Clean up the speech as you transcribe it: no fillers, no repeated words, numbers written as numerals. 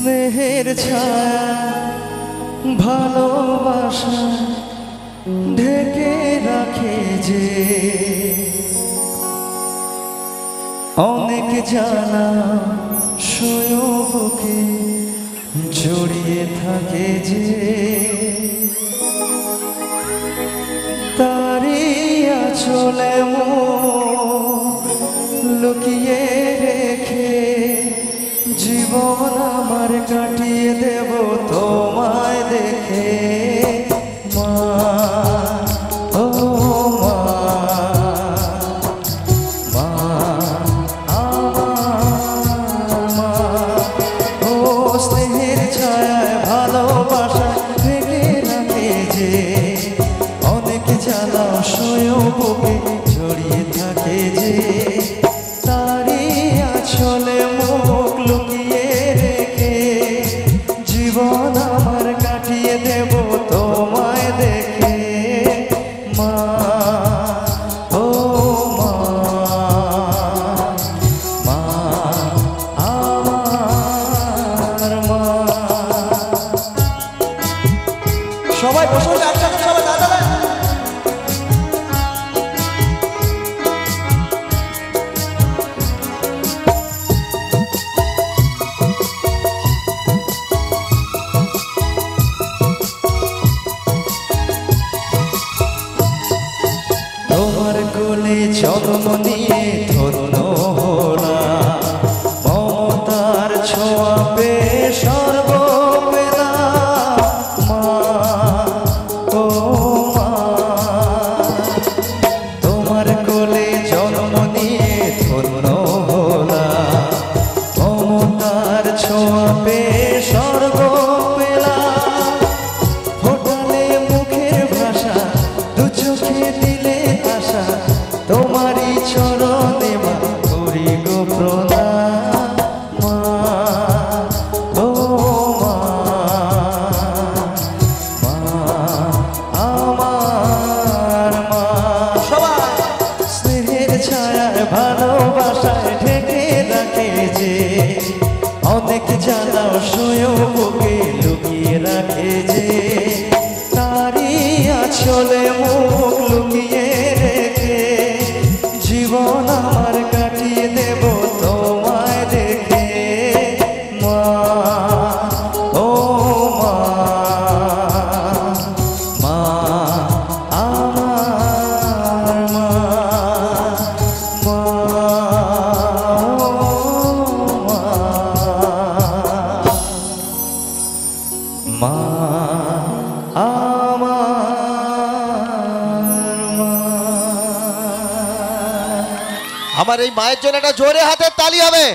স্নেহের ছায়া ভালোবাসা ঢেকে রাখে যে অনেক জানা বুকে জড়িয়ে থাকে যে তারি আঁচলে লুকিয়ে রেখে জীবন আমার কাটিয়ে দেব তোমায় দেখে মা ও মা মা আমার মা ও স্নেহের ছায়ায় ভালোবাসা ঢেকে রাখে যে অনেক জ্বালা বুকে জড়িয়ে থাকে যে তারি আঁচলে মুখ লুকিয়ে রেখে জীবন আমার কাটিয়ে দেব তোমায় দেখে মা ও মা মা আমার মা। সবাই বসে একসাথে সবাই দাদা তোমার কোলে জন্ম নিয়ে ধন্য হলাম মমতার ছোঁয়া পেয়ে সর্ব পেলাম মা ও মা তোমার কোলে জন্ম নিয়ে ধন্য হলাম মমতার ছোঁয়া পেয়ে সর্ব পেলাম ফোটালে মুখের ভাষা দু চোখে দিলে আশা তোমারই চরণে মা করি গো প্রণাম মা ও মা মা আমার মা। সবাই স্নেহের ছায়ায় ভালোবাসায় ঢেকে রাখে যে অনেক জ্বালা বুকে লুকিয়ে রাখে যে তারি আঁচলে মুখ লুকিয়ে রেখে জীবন আমার কাটিয়ে দেব তোমায় দেখে মা ও মা মা আমার মা মা ও মা আমার এই মায়ের জন্য একটা জোরে হাতের তালি হবে।